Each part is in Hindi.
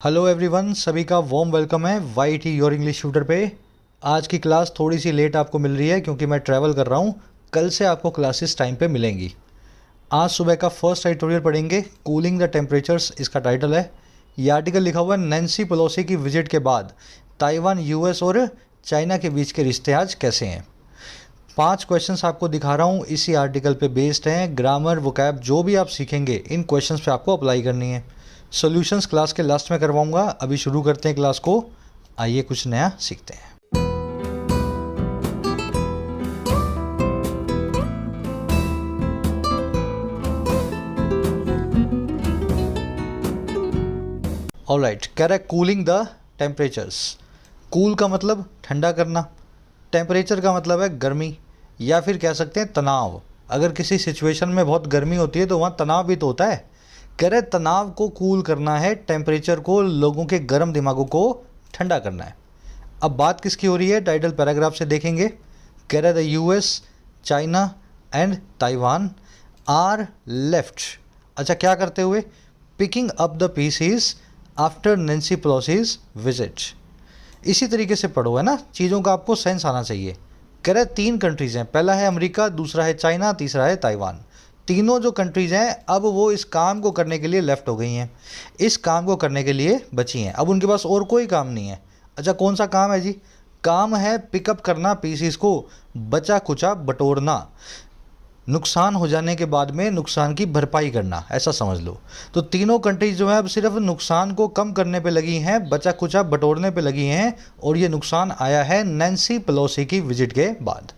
हेलो एवरीवन, सभी का वार्म वेलकम है Y T your English tutor पे। आज की क्लास थोड़ी सी लेट आपको मिल रही है क्योंकि मैं ट्रैवल कर रहा हूँ। कल से आपको क्लासेस टाइम पे मिलेंगी। आज सुबह का फर्स्ट एडिटोरियल पढ़ेंगे, कूलिंग द टेम्परेचर्स इसका टाइटल है। ये आर्टिकल लिखा हुआ है नैन्सी पेलोसी की विजिट के बाद ताइवान, यूएस और चाइना के बीच के रिश्ते आज कैसे हैं। 5 क्वेश्चंस आपको दिखा रहा हूँ, इसी आर्टिकल पे बेस्ड हैं। ग्रामर, वोकैब जो भी आप सीखेंगे इन क्वेश्चंस पे आपको अप्लाई करनी है। सॉल्यूशंस क्लास के लास्ट में करवाऊंगा। अभी शुरू करते हैं क्लास को। आइए कुछ नया सीखते हैं। ऑलराइट, कह रहा है कूलिंग द टेम्परेचर्स। कूल का मतलब ठंडा करना, टेम्परेचर का मतलब है गर्मी या फिर कह सकते हैं तनाव। अगर किसी सिचुएशन में बहुत गर्मी होती है तो वहाँ तनाव भी तो होता है। कह रहे तनाव को कूल करना है, टेम्परेचर को, लोगों के गर्म दिमागों को ठंडा करना है। अब बात किसकी हो रही है, टाइटल पैराग्राफ से देखेंगे। कह रहे the US, China and Taiwan are left. अच्छा, क्या करते हुए? Picking up the pieces after Nancy Pelosi's visit. इसी तरीके से पढ़ो, है ना, चीज़ों का आपको सेंस आना चाहिए। कह रहे 3 कंट्रीज़ हैं, पहला है अमेरिका, दूसरा है चाइना, तीसरा है ताइवान। तीनों जो कंट्रीज़ हैं अब वो इस काम को करने के लिए लेफ़्ट हो गई हैं, इस काम को करने के लिए बची हैं। अब उनके पास और कोई काम नहीं है। अच्छा, कौन सा काम है जी? काम है पिकअप करना पीसीस को, बचा खुचा बटोरना, नुकसान हो जाने के बाद में नुकसान की भरपाई करना, ऐसा समझ लो। तो तीनों कंट्रीज जो है अब सिर्फ नुकसान को कम करने पे लगी हैं, बचा खुचा बटोरने पे लगी हैं। और ये नुकसान आया है नैन्सी पेलोसी की विजिट के बाद।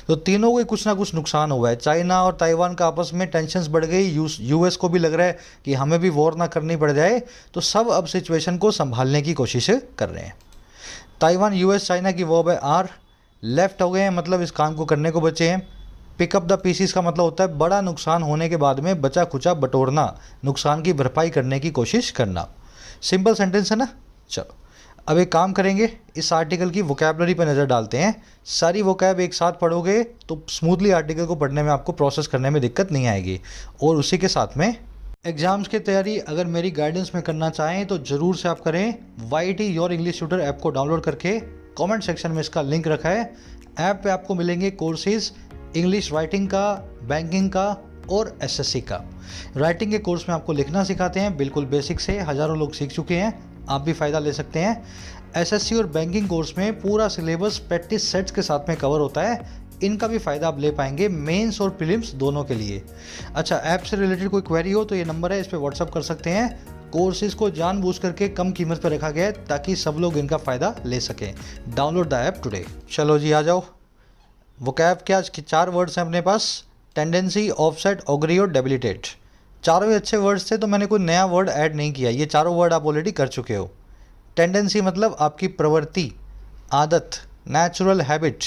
तो तीनों को कुछ ना कुछ नुकसान हुआ है। चाइना और ताइवान का आपस में टेंशन्स बढ़ गई, यूएस को भी लग रहा है कि हमें भी वॉर ना करनी पड़ जाए। तो सब अब सिचुएशन को संभालने की कोशिश कर रहे हैं। ताइवान, यूएस, चाइना की वर्ब है आर। लेफ्ट हो गए हैं मतलब इस काम को करने को बचे हैं। पिकअप द पीसीस का मतलब होता है बड़ा नुकसान होने के बाद में बचा खुचा बटोरना, नुकसान की भरपाई करने की कोशिश करना। सिंपल सेंटेंस है ना। चलो अब एक काम करेंगे, इस आर्टिकल की वोकैबलरी पर नज़र डालते हैं। सारी वोकैब एक साथ पढ़ोगे तो स्मूथली आर्टिकल को पढ़ने में, आपको प्रोसेस करने में दिक्कत नहीं आएगी। और उसी के साथ में एग्जाम्स की तैयारी अगर मेरी गाइडेंस में करना चाहें तो ज़रूर से आप करें। Y T your English tutor app को डाउनलोड करके कमेंट सेक्शन में इसका लिंक रखा है। ऐप पे आपको मिलेंगे कोर्सेज, इंग्लिश राइटिंग का, बैंकिंग का और एसएससी का। राइटिंग के कोर्स में आपको लिखना सिखाते हैं, बिल्कुल बेसिक से, हज़ारों लोग सीख चुके हैं, आप भी फ़ायदा ले सकते हैं। एसएससी और बैंकिंग कोर्स में पूरा सिलेबस प्रैक्टिस सेट्स के साथ में कवर होता है, इनका भी फ़ायदा आप ले पाएंगे मेंस और प्रीलिम्स दोनों के लिए। अच्छा, ऐप से रिलेटेड कोई क्वेरी हो तो ये नंबर है, इस पर व्हाट्सअप कर सकते हैं। कोर्सेज को जानबूझ करके कम कीमत पर रखा गया है ताकि सब लोग इनका फ़ायदा ले सकें। Download the app today. चलो जी, आ जाओ। वोकैब के आज 4 वर्ड्स हैं अपने पास, टेंडेंसी, ऑफसेट, ऑग्री और डेबिलिटेट। चारों ही अच्छे वर्ड्स थे तो मैंने कोई नया वर्ड ऐड नहीं किया, ये चारों वर्ड आप ऑलरेडी कर चुके हो। टेंडेंसी मतलब आपकी प्रवृत्ति, आदत, नेचुरल हैबिट।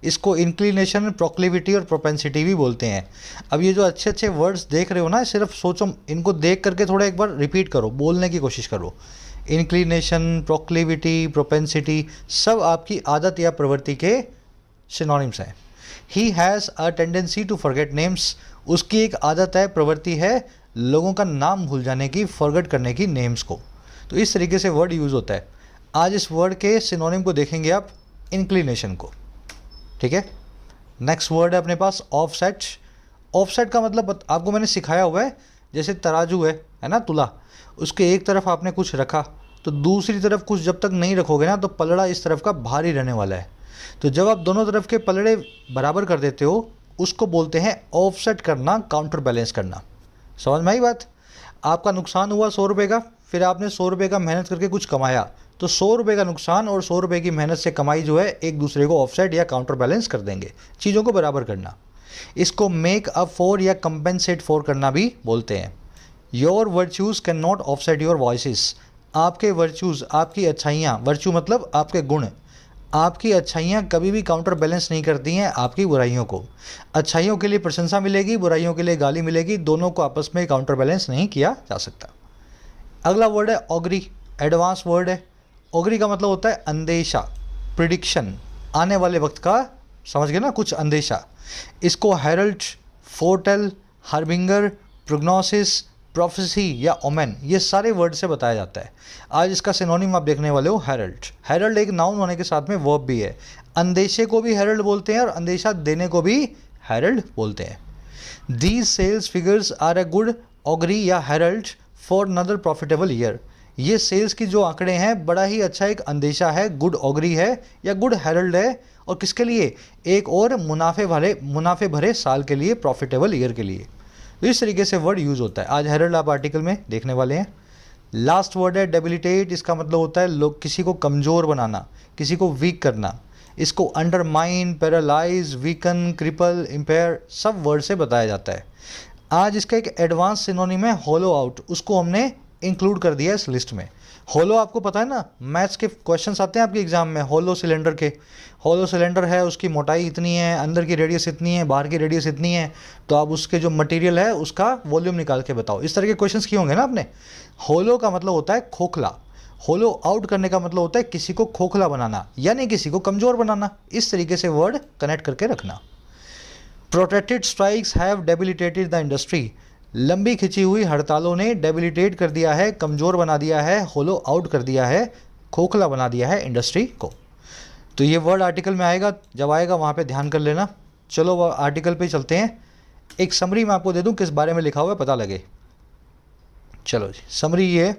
इसको इंक्लिनेशन, प्रोक्लिविटी और प्रोपेंसिटी भी बोलते हैं। अब ये जो अच्छे अच्छे वर्ड्स देख रहे हो ना, सिर्फ सोचो, इनको देख करके थोड़ा एक बार रिपीट करो, बोलने की कोशिश करो। इंक्लिनेशन, प्रोक्लिविटी, प्रोपेंसिटी सब आपकी आदत या प्रवृत्ति के सिनोनिम्स हैं। He has a tendency to forget names. उसकी एक आदत है, प्रवृत्ति है लोगों का नाम भूल जाने की, फॉरगेट करने की, नेम्स को। तो इस तरीके से वर्ड यूज़ होता है। आज इस वर्ड के सिनोनिम को देखेंगे आप, इंक्लिनेशन को। ठीक है, नेक्स्ट वर्ड है अपने पास ऑफसेट। ऑफसेट का मतलब आपको मैंने सिखाया हुआ है, जैसे तराजू है ना, तुला, उसके एक तरफ आपने कुछ रखा तो दूसरी तरफ कुछ जब तक नहीं रखोगे ना तो पलड़ा इस तरफ का भारी रहने वाला है। तो जब आप दोनों तरफ के पलड़े बराबर कर देते हो उसको बोलते हैं ऑफसेट करना, काउंटर बैलेंस करना। समझ में आई बात? आपका नुकसान हुआ 100 रुपये का, फिर आपने 100 रुपये का मेहनत करके कुछ कमाया, तो 100 रुपये का नुकसान और 100 रुपये की मेहनत से कमाई जो है एक दूसरे को ऑफसेट या काउंटर बैलेंस कर देंगे, चीज़ों को बराबर करना। इसको मेक अप फॉर या कंपेंसेट फॉर करना भी बोलते हैं। Your virtues can not offset your voices. आपके वर्च्यूज़, आपकी अच्छाइयाँ, वर्च्यू मतलब आपके गुण, आपकी अच्छाइयाँ कभी भी काउंटर बैलेंस नहीं करती हैं आपकी बुराइयों को। अच्छाइयों के लिए प्रशंसा मिलेगी, बुराइयों के लिए गाली मिलेगी, दोनों को आपस में काउंटर बैलेंस नहीं किया जा सकता। अगला वर्ड है ऑग्री, एडवांस वर्ड है। ऑग्री का मतलब होता है अंदेशा, प्रिडिक्शन, आने वाले वक्त का, समझ गए ना, कुछ अंदेशा। इसको हेरल्ड, फोरटेल, हार्बिंगर, प्रोग्नोसिस, प्रोफेसी या ओमेन, ये सारे वर्ड से बताया जाता है। आज इसका सिनोनिम आप देखने वाले हो हेरल्ड। हेरल्ड एक नाउन होने के साथ में वर्ब भी है। अंदेशे को भी हेरल्ड बोलते हैं और अंदेशा देने को भी हेरल्ड बोलते हैं। These sales figures are a good augury या herald for another profitable year. ये सेल्स की जो आंकड़े हैं बड़ा ही अच्छा एक अंदेशा है, गुड ऑगरी है या गुड हेरल्ड है, और किसके लिए? एक और मुनाफे भरे साल के लिए, प्रॉफिटेबल ईयर के लिए। तो इस तरीके से वर्ड यूज़ होता है। आज हेरल्ड आप आर्टिकल में देखने वाले हैं। लास्ट वर्ड है डेबिलिटेट। इसका मतलब होता है लोग किसी को कमज़ोर बनाना, किसी को वीक करना। इसको undermine, paralyse, weaken, cripple, empire, सब वर्ड से बताया जाता है। आज इसका एक एडवांस सिनोनिम है होलो आउट, उसको हमने इंक्लूड कर दिया इस लिस्ट में। होलो आपको पता है ना, मैथ्स के क्वेश्चंस आते हैं आपके एग्जाम में होलो सिलेंडर के। होलो सिलेंडर है, उसकी मोटाई इतनी है, अंदर की रेडियस इतनी है, बाहर की रेडियस इतनी है, तो आप उसके जो मटेरियल है उसका वॉल्यूम निकाल के बताओ। इस तरह के क्वेश्चंस किए होंगे ना आपने। होलो का मतलब होता है खोखला। होलो आउट करने का मतलब होता है किसी को खोखला बनाना, यानी किसी को कमज़ोर बनाना। इस तरीके से वर्ड कनेक्ट करके रखना। Protracted strikes have debilitated the industry. लंबी खिंची हुई हड़तालों ने डेबिलिटेट कर दिया है, कमज़ोर बना दिया है, होलो आउट कर दिया है, खोखला बना दिया है इंडस्ट्री को। तो ये वर्ड आर्टिकल में आएगा, जब आएगा वहाँ पे ध्यान कर लेना। चलो वो आर्टिकल पे चलते हैं। एक समरी मैं आपको दे दूँ किस बारे में लिखा हुआ है, पता लगे। चलो जी, समरी ये,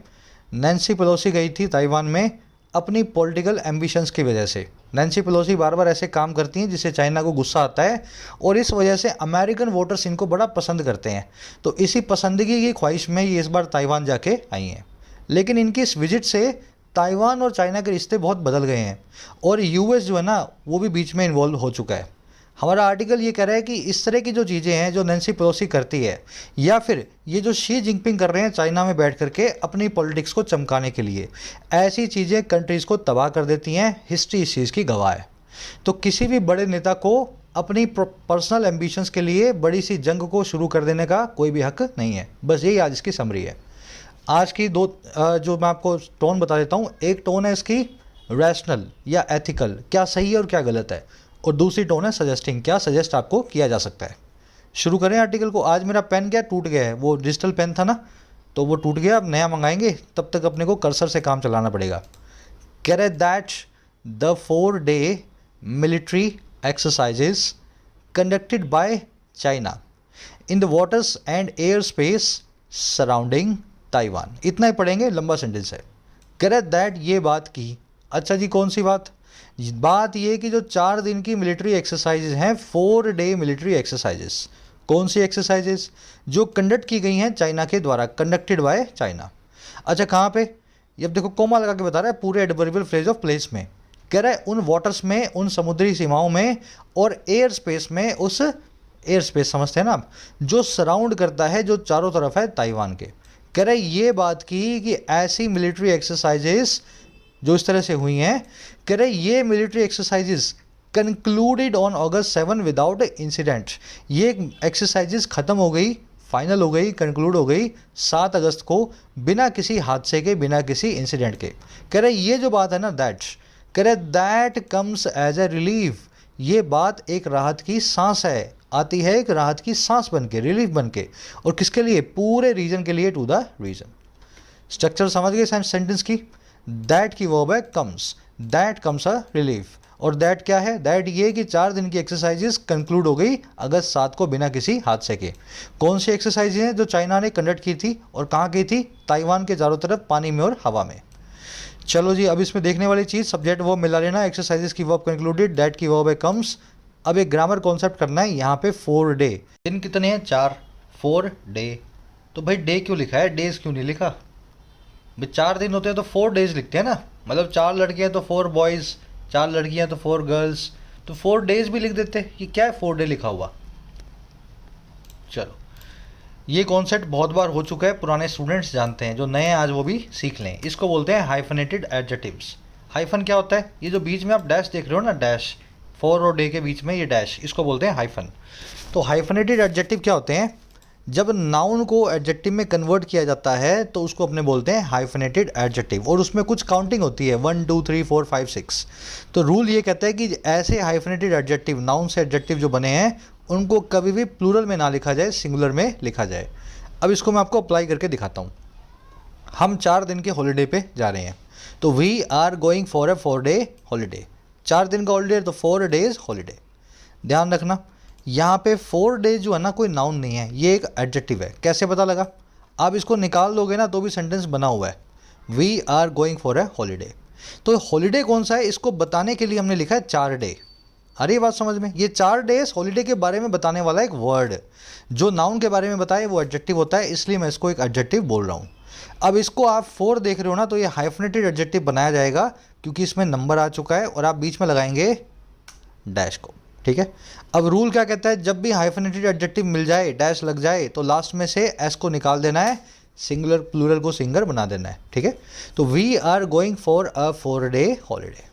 नैन्सी पेलोसी गई थी ताइवान में अपनी पॉलिटिकल एम्बिशंस की वजह से। नैन्सी पेलोसी बार बार ऐसे काम करती हैं जिससे चाइना को गुस्सा आता है, और इस वजह से अमेरिकन वोटर्स इनको बड़ा पसंद करते हैं। तो इसी पसंदगी की ख्वाहिश में ये इस बार ताइवान जाके आई हैं। लेकिन इनकी इस विजिट से ताइवान और चाइना के रिश्ते बहुत बदल गए हैं, और यूएस जो है ना वो भी बीच में इन्वॉल्व हो चुका है। हमारा आर्टिकल ये कह रहा है कि इस तरह की जो चीज़ें हैं जो नैन्सी पेलोसी करती है, या फिर ये जो शी जिनपिंग कर रहे हैं चाइना में बैठ करके अपनी पॉलिटिक्स को चमकाने के लिए, ऐसी चीज़ें कंट्रीज़ को तबाह कर देती हैं। हिस्ट्री इस चीज़ की गवाह है। तो किसी भी बड़े नेता को अपनी पर्सनल एम्बिशंस के लिए बड़ी सी जंग को शुरू कर देने का कोई भी हक नहीं है। बस यही आज इसकी समरी है। आज की दो जो मैं आपको टोन बता देता हूँ। एक टोन है इसकी रैशनल या एथिकल, क्या सही है और क्या गलत है, और दूसरी टोन है सजेस्टिंग, क्या सजेस्ट आपको किया जा सकता है। शुरू करें आर्टिकल को। आज मेरा पेन क्या टूट गया है, वो डिजिटल पेन था ना, तो वो टूट गया, अब नया मंगाएंगे, तब तक अपने को कर्सर से काम चलाना पड़ेगा। कह रहे that the 4-day military exercises conducted by China in the waters and air space surrounding Taiwan. इतना ही पढ़ेंगे, लंबा सेंटेंस है। कह रहे दैट ये बात की। अच्छा जी, कौन सी बात? बात ये कि जो 4 दिन की मिलिट्री एक्सरसाइजेज हैं, 4-day मिलिट्री एक्सरसाइजेस। कौन सी एक्सरसाइजेस? जो कंडक्ट की गई हैं चाइना के द्वारा, कंडक्टेड बाय चाइना। अच्छा, कहाँ पे? ये अब देखो कोमा लगा के बता रहा है पूरे एडवर्बियल फ्रेज ऑफ प्लेस में। कह रहा है उन वाटर्स में, उन समुद्री सीमाओं में, और एयर स्पेस में, उस एयर स्पेस समझते हैं ना आप, जो सराउंड करता है, जो चारों तरफ है ताइवान के। कह रहे ये बात की कि ऐसी मिलिट्री एक्सरसाइजेस जो इस तरह से हुई हैं, कह रहे ये military exercises concluded on August 7 without incident. ये एक्सरसाइजेस ख़त्म हो गई, फाइनल हो गई, कंक्लूड हो गई 7 अगस्त को, बिना किसी हादसे के, बिना किसी इंसिडेंट के। कह रहे ये जो बात है ना, दैट, कह रहे that comes as a relief. ये बात एक राहत की सांस है, आती है एक राहत की सांस बन के, रिलीफ बन के, और किसके लिए? पूरे रीजन के लिए, टू द रीजन। स्ट्रक्चर समझ गए सेंटेंस की? दैट की वर्ब है comes, that comes a relief, और दैट क्या है? दैट ये कि 4 दिन की एक्सरसाइजेस कंक्लूड हो गई अगस्त 7 को बिना किसी हादसे के। कौन सी एक्सरसाइजेज हैं? जो चाइना ने कंडक्ट की थी, और कहाँ की थी? ताइवान के चारों तरफ, पानी में और हवा में। चलो जी, अब इसमें देखने वाली चीज़, सब्जेक्ट वर्ब मिला लेना। एक्सरसाइजेस की वर्ब कंक्लूडेड, दैट की वर्ब है कम्स। अब एक ग्रामर कॉन्सेप्ट करना है यहाँ पे। 4 डे, दिन कितने हैं? 4, 4 डे। तो भाई डे क्यों लिखा है, डेज क्यों नहीं लिखा? भाई 4 दिन होते हैं तो 4 डेज लिखते हैं ना, मतलब 4 लड़कियाँ तो 4 बॉयज़, 4 लड़कियाँ तो 4 गर्ल्स, तो 4 डेज भी लिख देते। ये क्या है 4 डे लिखा हुआ? चलो, ये कॉन्सेप्ट बहुत बार हो चुका है, पुराने स्टूडेंट्स जानते हैं, जो नए आज वो भी सीख लें। इसको बोलते हैं हाइफनेटेड एडजेक्टिव्स। हाइफन क्या होता है? ये जो बीच में आप डैश देख रहे हो ना, डैश, 4 और डे के बीच में ये डैश, इसको बोलते हैं हाइफन। तो हाइफनेटेड एडजेक्टिव क्या होते हैं? जब नाउन को एडजेक्टिव में कन्वर्ट किया जाता है तो उसको अपने बोलते हैं हाइफनेटेड एडजेक्टिव, और उसमें कुछ काउंटिंग होती है, 1 2 3 4 5 6। तो रूल ये कहता है कि ऐसे हाइफनेटेड एडजेक्टिव, नाउन से एडजेक्टिव जो बने हैं, उनको कभी भी प्लूरल में ना लिखा जाए, सिंगुलर में लिखा जाए। अब इसको मैं आपको अप्लाई करके दिखाता हूँ। हम 4 दिन के हॉलीडे पे जा रहे हैं, तो we are going for a 4-day holiday. 4 दिन का हॉलीडे तो 4 days हॉलीडे। ध्यान रखना यहाँ पे 4 days जो है ना कोई नाउन नहीं है, ये एक एडजेक्टिव है। कैसे पता लगा? आप इसको निकाल दोगे ना तो भी सेंटेंस बना हुआ है, we are going for a holiday. तो हॉलीडे कौन सा है इसको बताने के लिए हमने लिखा है 4 day। अरे ये बात समझ में, ये 4 days हॉलीडे के बारे में बताने वाला एक वर्ड, जो नाउन के बारे में बताए वो एडजेक्टिव होता है, इसलिए मैं इसको एक एडजेक्टिव बोल रहा हूँ। अब इसको आप 4 देख रहे हो ना, तो ये हाइफनेटेड एडजेक्टिव बनाया जाएगा क्योंकि इसमें नंबर आ चुका है और आप बीच में लगाएंगे डैश को। ठीक है, अब रूल क्या कहता है, जब भी हाइफनेटेड एडजेक्टिव मिल जाए, डैश लग जाए, तो लास्ट में से एस को निकाल देना है, सिंगुलर प्लूरल को सिंगर बना देना है। ठीक है, तो we are going for a 4-day holiday.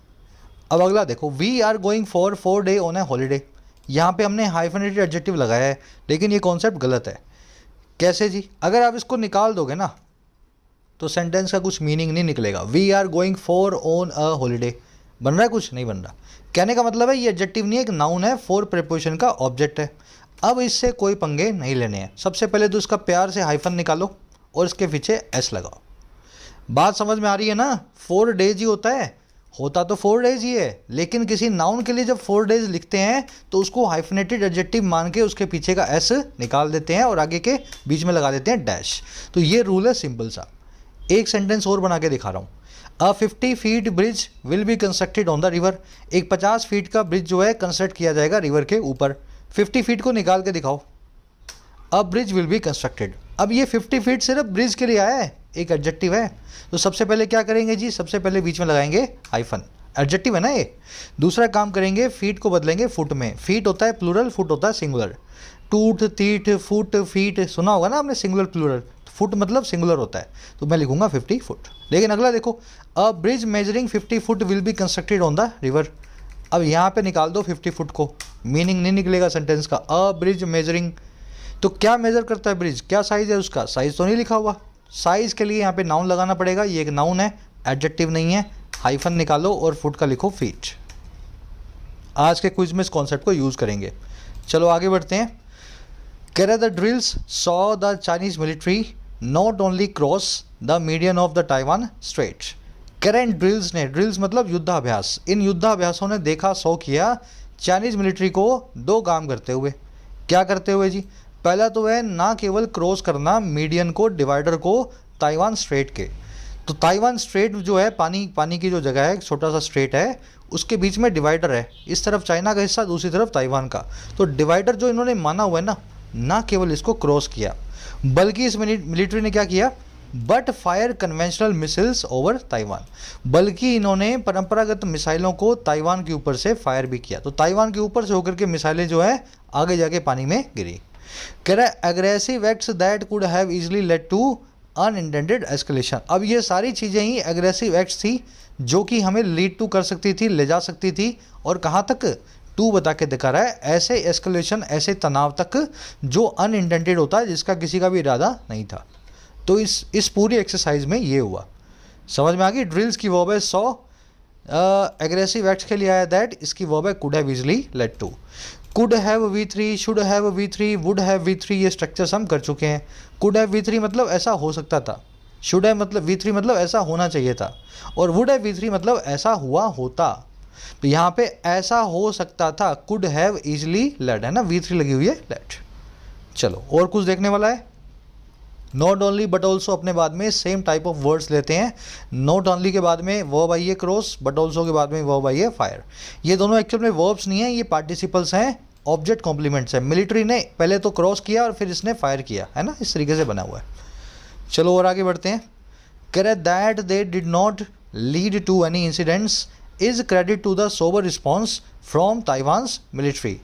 अब अगला देखो, we are going for 4-day on a holiday. यहाँ पे हमने हाइफनेटेड एडजेक्टिव लगाया है, लेकिन ये कॉन्सेप्ट गलत है। कैसे जी? अगर आप इसको निकाल दोगे ना तो सेंटेंस का कुछ मीनिंग नहीं निकलेगा। We are going for on a holiday बन रहा है, कुछ नहीं बन रहा। कहने का मतलब है ये एडजेक्टिव नहीं है, एक नाउन है, फॉर प्रीपोजिशन का ऑब्जेक्ट है। अब इससे कोई पंगे नहीं लेने हैं। सबसे पहले तो इसका प्यार से हाइफन निकालो और इसके पीछे एस लगाओ। बात समझ में आ रही है ना? 4 days ही होता तो 4 days ही है, लेकिन किसी नाउन के लिए जब 4 days लिखते हैं तो उसको हाइफनेटेड एडजेक्टिव मान के उसके पीछे का एस निकाल देते हैं और आगे के बीच में लगा देते हैं डैश। तो ये रूल है सिंपल सा। एक सेंटेंस और बना के दिखा रहा हूँ। अ 50 feet bridge will be constructed on the river. एक 50 फीट का ब्रिज जो है कंस्ट्रक्ट किया जाएगा रिवर के ऊपर। 50 feet को निकाल के दिखाओ। अ ब्रिज विल बी कंस्ट्रक्टेड। अब ये 50 feet सिर्फ ब्रिज के लिए आया है, एक एडजेक्टिव है। तो सबसे पहले क्या करेंगे जी, सबसे पहले बीच में लगाएंगे हाइफन, एडजेक्टिव है ना ये। दूसरा काम करेंगे, फीट को बदलेंगे फुट में। फीट होता है प्लूरल, फुट होता है सिंगुलर। टूट, तीट, फुट, फीट सुना होगा ना आपने, सिंगुलर प्लूरल। फुट मतलब सिंगुलर होता है, तो मैं लिखूंगा 50 फुट। लेकिन अगला देखो, अ bridge measuring 50 foot will be constructed on the river. अब यहाँ पे निकाल दो 50 फुट को, मीनिंग नहीं निकलेगा सेंटेंस का। अ ब्रिज मेजरिंग, तो क्या मेजर करता है ब्रिज, क्या साइज है उसका, साइज तो नहीं लिखा हुआ। साइज के लिए यहाँ पे नाउन लगाना पड़ेगा, ये एक नाउन है, एडजेक्टिव नहीं है। हाइफन निकालो और फुट का लिखो फीट। आज के क्विज में इस कॉन्सेप्ट को यूज करेंगे। चलो आगे बढ़ते हैं। कह the drills saw the Chinese military not only cross the median of the Taiwan straight. Current drills ने, ड्रिल्स मतलब युद्धाभ्यास, इन युद्धाभ्यासों ने देखा, सौ किया चाइनीज मिलिट्री को 2 काम करते हुए। क्या करते हुए जी? पहला तो है ना केवल क्रॉस करना मीडियन को, डिवाइडर को, ताइवान स्ट्रेट के। तो ताइवान स्ट्रेट जो है, पानी की जो जगह है, एक छोटा सा स्ट्रेट है, उसके बीच में डिवाइडर है, इस तरफ चाइना का हिस्सा, दूसरी तरफ ताइवान का। तो डिवाइडर जो इन्होंने माना हुआ है ना केवल इसको क्रॉस किया, बल्कि इस मिलिट्री ने क्या किया, but fire conventional missiles over Taiwan, बल्कि इन्होंने परंपरागत मिसाइलों को ताइवान के ऊपर से फायर भी किया। तो ताइवान के ऊपर से होकर के मिसाइलें जो है आगे जाके पानी में गिरी। कह रहा है aggressive acts that could have easily led to unintended escalation. अब ये सारी चीज़ें ही एग्रेसिव एक्ट्स थी जो कि हमें लीड टू कर सकती थी, ले जा सकती थी, और कहाँ तक, टू बता के दिखा रहा है, ऐसे एस्केलेशन, ऐसे तनाव तक जो अनइंटेंडेड होता है, जिसका किसी का भी इरादा नहीं था। तो इस पूरी एक्सरसाइज में ये हुआ। समझ में आ गई? ड्रिल्स की वर्ब है सॉ, एग्रेसिव एक्ट्स के लिए आया दैट, इसकी वर्ब है could have easily led to. Could have V3, should have V3, would have V3, ये स्ट्रक्चर्स हम कर चुके हैं। कुड हैव V3 मतलब ऐसा हो सकता था, शुड हैव मतलब V3 मतलब ऐसा होना चाहिए था, और वुड हैव V3 मतलब ऐसा हुआ होता। तो यहाँ पे ऐसा हो सकता था, कुड हैव इजीली लेड है ना, V3 लगी हुई है, लेड। चलो और कुछ देखने वाला है। नॉट ओनली बट ऑल्सो अपने बाद में सेम टाइप ऑफ वर्ड्स लेते हैं। नॉट ओनली के बाद में वर्ब आई है क्रॉस, बट ऑल्सो के बाद में वर्ब आई है फायर। ये दोनों एक्चुअल में वर्ब्स नहीं है, ये पार्टिसिपल्स हैं, ऑब्जेक्ट कॉम्प्लीमेंट्स है। मिलिट्री ने पहले तो क्रॉस किया और फिर इसने फायर किया, है ना, इस तरीके से बना हुआ है। चलो और आगे बढ़ते हैं। कह रहे that they did not lead to any incidents is credit to the sober response from Taiwan's military.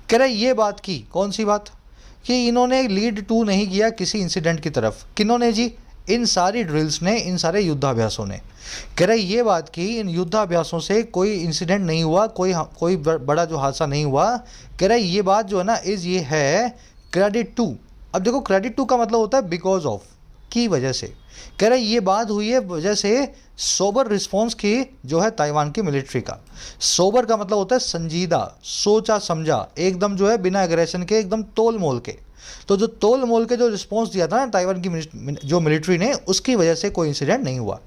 कह रहे ये बात की, कौन सी बात, कि इन्होंने लीड टू नहीं किया किसी इंसिडेंट की तरफ। किन्होंने जी? इन सारी ड्रिल्स ने, इन सारे युद्धाभ्यासों ने। कह रहे ये बात की, इन युद्धाभ्यासों से कोई इंसिडेंट नहीं हुआ, कोई बड़ा जो हादसा नहीं हुआ। कह रहे ये बात जो है ना, इज़ ये है क्रेडिट टू। अब देखो क्रेडिट टू का मतलब होता है बिकॉज ऑफ, की वजह से। कह रहा है ये बात हुई है वजह से सोबर रिस्पॉन्स की जो है ताइवान की मिलिट्री का। सोबर का मतलब होता है संजीदा, सोचा समझा, एकदम जो है बिना एग्रेशन के, एकदम तोल मोल के। तो जो तोल मोल के जो रिस्पॉन्स दिया था ना ताइवान की जो मिलिट्री ने, उसकी वजह से कोई इंसिडेंट नहीं हुआ।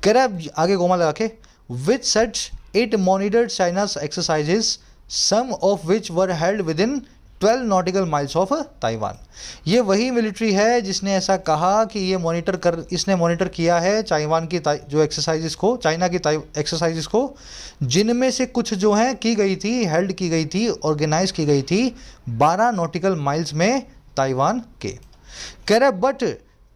कह रहा है आगे गोमा लगा के, which set it monitored China's exercises some of which were held within 12 nautical miles of Taiwan. ये वही मिलिट्री है जिसने ऐसा कहा कि इसने मॉनिटर किया है ताइवान की जो एक्सरसाइजेस को, चाइना की एक्सरसाइजेस को, जिनमें से कुछ जो हैं की गई थी, हेल्ड की गई थी, ऑर्गेनाइज की गई थी 12 नॉटिकल माइल्स में ताइवान के। कह रहा but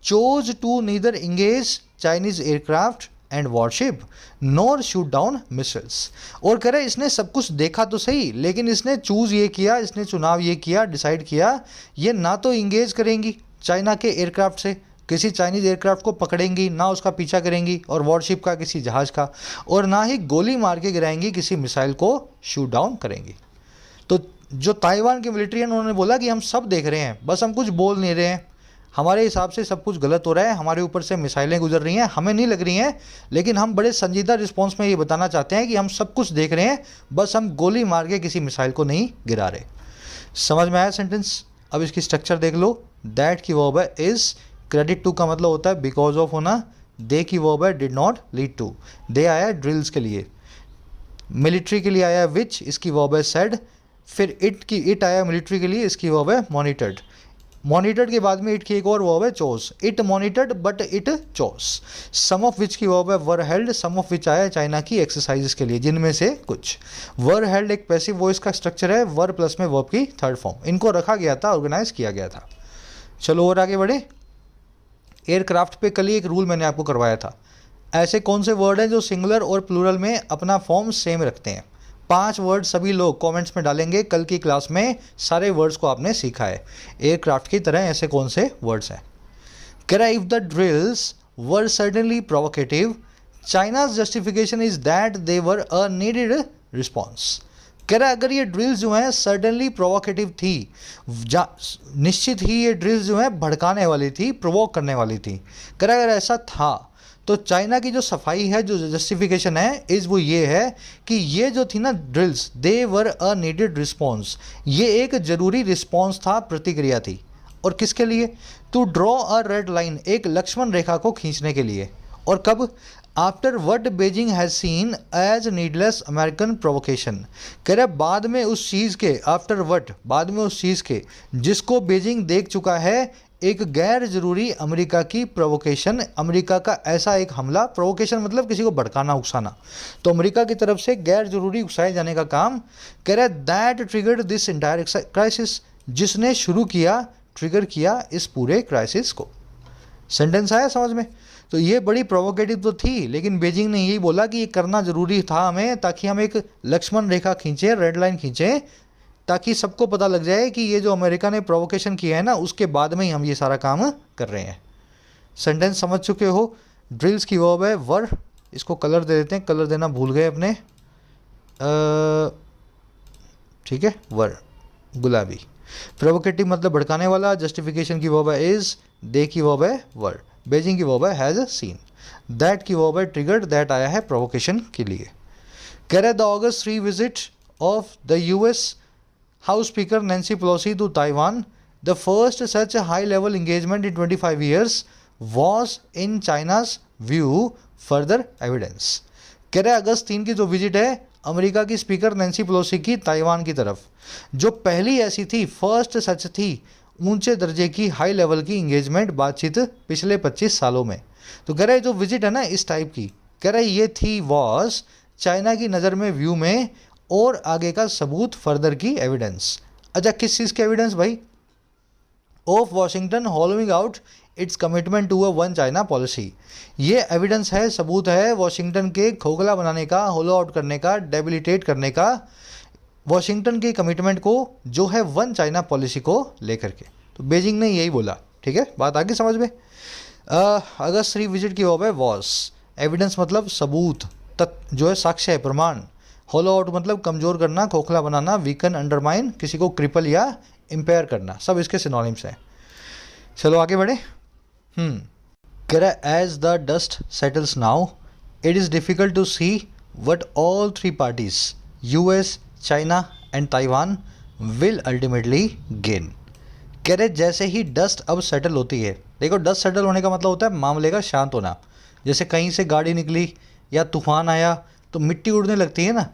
chose to neither engage Chinese aircraft and warship nor shoot down missiles. और कह रहे इसने सब कुछ देखा तो सही, लेकिन इसने चुनाव ये किया, डिसाइड किया, ये ना तो इंगेज करेंगी चाइना के एयरक्राफ्ट से, किसी चाइनीज एयरक्राफ्ट को पकड़ेंगी, ना उसका पीछा करेंगी और वॉरशिप का किसी जहाज़ का, और ना ही गोली मार के गिराएंगी, किसी मिसाइल को शूट डाउन करेंगी। तो जो ताइवान की मिलिट्री है उन्होंने बोला कि हम सब देख रहे हैं, बस हम कुछ बोल नहीं रहे हैं, हमारे हिसाब से सब कुछ गलत हो रहा है, हमारे ऊपर से मिसाइलें गुजर रही हैं, हमें नहीं लग रही हैं, लेकिन हम बड़े संजीदा रिस्पॉन्स में ये बताना चाहते हैं कि हम सब कुछ देख रहे हैं, बस हम गोली मार के किसी मिसाइल को नहीं गिरा रहे। समझ में आया सेंटेंस? अब इसकी स्ट्रक्चर देख लो। दैट की वर्ब है इज, क्रेडिट टू का मतलब होता है बिकॉज ऑफ होना, दे की वर्ब है डिड नॉट लीड टू, दे आया ड्रिल्स के लिए, मिलिट्री के लिए आया विच, इसकी वर्ब है सेड, फिर इट आया मिलिट्री के लिए, इसकी वर्ब है मॉनिटर्ड, मॉनिटर्ड के बाद में इट की एक और वर्ब है chose, it monitored but it chose, some of which की वर्ब है वर हेल्ड, सम ऑफ विच आया चाइना की एक्सरसाइजेस के लिए, जिनमें से कुछ। वर हेल्ड एक पैसिव वॉइस का स्ट्रक्चर है, वर प्लस में वर्ब की थर्ड फॉर्म, इनको रखा गया था, ऑर्गेनाइज किया गया था। चलो और आगे बढ़े। एयरक्राफ्ट पे कल ही एक रूल मैंने आपको करवाया था, ऐसे कौन से वर्ड हैं जो सिंगुलर और प्लूरल में अपना फॉर्म सेम रखते हैं। 5 वर्ड सभी लोग कमेंट्स में डालेंगे, कल की क्लास में सारे वर्ड्स को आपने सीखा है। एयरक्राफ्ट की तरह ऐसे कौन से वर्ड्स हैं। कह रहा है if the drills were certainly provocative, China's justification is that they were a needed response. कह रहा है अगर ये ड्रिल्स जो हैं सर्टेनली प्रोवोकेटिव थी, निश्चित ही ये ड्रिल्स जो हैं भड़काने वाली थी, प्रोवोक करने वाली थी। कह रहा है अगर ऐसा था तो चाइना की जो सफाई है, जो जस्टिफिकेशन है इस वो ये है कि ये जो थी ना ड्रिल्स, दे वर अ नीडेड रिस्पॉन्स, ये एक ज़रूरी रिस्पॉन्स था, प्रतिक्रिया थी। और किसके लिए? To draw a red line, एक लक्ष्मण रेखा को खींचने के लिए। और कब? After what Beijing has seen as needless American provocation. कह रहे बाद में उस चीज़ के, आफ्टर वट बाद में उस चीज़ के जिसको बेजिंग देख चुका है, एक गैर ज़रूरी अमेरिका की प्रोवोकेशन, अमेरिका का ऐसा एक हमला, प्रोवोकेशन मतलब किसी को भड़काना, उकसाना, तो अमेरिका की तरफ से गैर ज़रूरी उकसाए जाने का काम। कह रहा है that triggered this entire crisis, जिसने शुरू किया, ट्रिगर किया इस पूरे क्राइसिस को। सेंटेंस आया समझ में? तो ये बड़ी प्रोवोकेटिव तो थी, लेकिन बीजिंग ने यही बोला कि ये करना ज़रूरी था हमें, ताकि हम एक लक्ष्मण रेखा खींचें, रेड लाइन खींचें, ताकि सबको पता लग जाए कि ये जो अमेरिका ने प्रोवोकेशन किया है ना, उसके बाद में ही हम ये सारा काम कर रहे हैं। सेंटेंस समझ चुके हो। ड्रिल्स की वर्ब है वर, इसको कलर दे देते हैं, कलर देना भूल गए अपने, ठीक है, वर गुलाबी। प्रोवोकेटिव मतलब भड़काने वाला, जस्टिफिकेशन की वर्ब है इज, दे की वर्ब है वर, बेजिंग की वर्ब है हैज़ सीन, दैट की वर्ब है ट्रिगर्ड, दैट आया है प्रोवोकेशन के लिए। कह रहे the August 3 visit of the US House Speaker Nancy Pelosi to Taiwan, the first such high-level engagement in 25 years, was in China's view further evidence. कह रहे अगस्त 3 की जो विजिट है अमेरिका की स्पीकर नैन्सी पेलोसी की ताइवान की तरफ, जो पहली ऐसी थी, फर्स्ट सच थी, ऊंचे दर्जे की हाई लेवल की इंगेजमेंट, बातचीत पिछले 25 सालों में। तो कह रहे जो विजिट है ना इस टाइप की, कह रहे ये थी वॉज चाइना की नज़र में, व्यू में, और आगे का सबूत, फर्दर की एविडेंस। अच्छा किस चीज़ की एविडेंस भाई? Of Washington hollowing out its commitment to a one China policy. ये एविडेंस है, सबूत है वॉशिंगटन के खोखला बनाने का, होलो आउट करने का, डेबिलिटेट करने का, वॉशिंगटन के कमिटमेंट को जो है वन चाइना पॉलिसी को लेकर के। तो बीजिंग ने यही बोला, ठीक है, बात आगे समझ में। अगस्त 3 विजिट की वर्ब है वॉस, एविडेंस मतलब सबूत, जो है साक्ष्य है, प्रमाण। होलो आउट मतलब कमज़ोर करना, खोखला बनाना, वीकन, अंडरमाइन, किसी को क्रिपल या इम्पेयर करना, सब इसके सिनोनिम्स हैं। चलो आगे बढ़े। कह रहा है as the dust settles now it is difficult to see what all three parties US, China and Taiwan will ultimately gain. कह रहे जैसे ही डस्ट अब सेटल होती है, देखो डस्ट सेटल होने का मतलब होता है मामले का शांत होना। जैसे कहीं से गाड़ी निकली या तूफान आया तो मिट्टी उड़ने लगती है ना,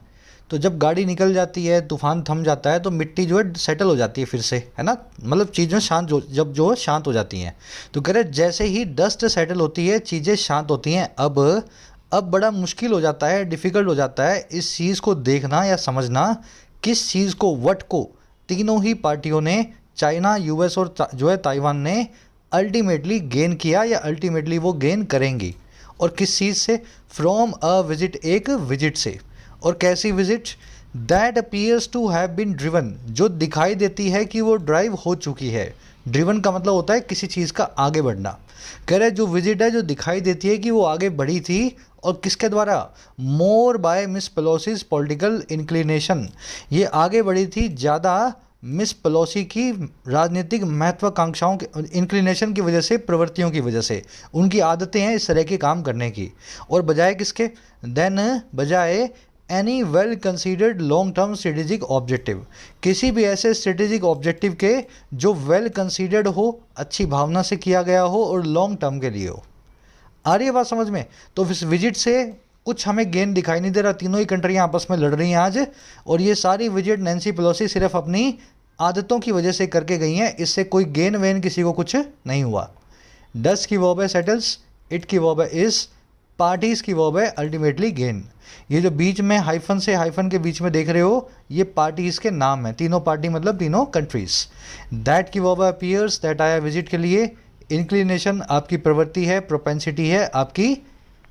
तो जब गाड़ी निकल जाती है, तूफान थम जाता है, तो मिट्टी जो है सेटल हो जाती है फिर से, है ना, मतलब चीज़ें शांत जब जो शांत हो जाती हैं। तो कह रहे जैसे ही डस्ट सेटल होती है, चीज़ें शांत होती हैं। अब बड़ा मुश्किल हो जाता है, डिफ़िकल्ट हो जाता है इस चीज़ को देखना या समझना, किस चीज़ को, वट को तीनों ही पार्टियों ने, चाइना, यूएस और जो है ताइवान ने अल्टीमेटली गेन किया या अल्टीमेटली वो गेन करेंगी। और किस चीज़ से? फ्रॉम अ विजिट, एक विजिट से। और कैसी visit? That appears to have been driven, जो दिखाई देती है कि वो ड्राइव हो चुकी है। ड्रिवन का मतलब होता है किसी चीज़ का आगे बढ़ना। कह रहे जो विजिट है जो दिखाई देती है कि वो आगे बढ़ी थी, और किसके द्वारा? More by Miss Pelosi's political inclination, ये आगे बढ़ी थी ज़्यादा मिस पेलोसी की राजनीतिक महत्वाकांक्षाओं के इंक्लिनेशन की वजह से, प्रवृत्तियों की वजह से। उनकी आदतें हैं इस तरह के काम करने की। और बजाय किसके? देन बजाय any well considered long term strategic objective, किसी भी ऐसे स्ट्रेटेजिक ऑब्जेक्टिव के जो वेल कंसीडर्ड हो, अच्छी भावना से किया गया हो और लॉन्ग टर्म के लिए हो। आ रही है बात समझ में? तो इस विजिट से कुछ हमें गेन दिखाई नहीं दे रहा। तीनों ही कंट्रियां आपस में लड़ रही हैं आज, और ये सारी विजिट नैन्सी पेलोसी सिर्फ अपनी आदतों की वजह से करके गई हैं। इससे कोई गेन वेन किसी को कुछ नहीं हुआ। डस की वर्ब है सेटल्स, इट की वर्ब है इज, पार्टीज की वर्ब है अल्टीमेटली गेन। ये जो बीच में हाइफन से हाइफन के बीच में देख रहे हो, ये पार्टीज के नाम हैं। तीनों पार्टी मतलब तीनों कंट्रीज। दैट की वर्ब है अपीयर्स, दैट आया विजिट के लिए। इंक्लिनेशन आपकी प्रवृत्ति है, प्रोपेंसिटी है आपकी,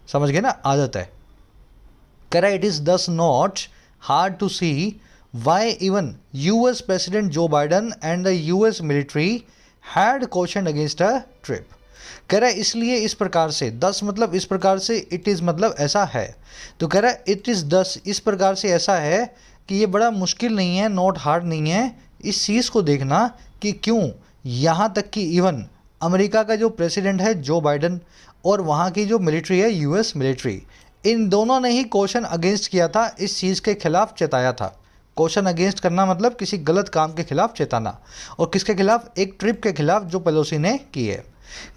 समझ गए ना, आदत है। कह रहा it is thus not hard to see why even US President Joe Biden and the US military had question against a trip. कह रहा है इसलिए इस प्रकार से, दस मतलब इस प्रकार से, इट इज़ मतलब ऐसा है। तो कह रहा है इट इज़ दस, इस प्रकार से ऐसा है कि ये बड़ा मुश्किल नहीं है, नॉट हार्ड नहीं है इस चीज़ को देखना कि क्यों यहाँ तक कि इवन अमेरिका का जो प्रेसिडेंट है जो बाइडन और वहाँ की जो मिलिट्री है यूएस मिलिट्री, इन दोनों ने ही क्वेश्चन अगेंस्ट किया था, इस चीज़ के खिलाफ चेताया था। क्वेश्चन अगेंस्ट करना मतलब किसी गलत काम के खिलाफ चेताना। और किसके खिलाफ? एक ट्रिप के खिलाफ जो पेलोसी ने की है।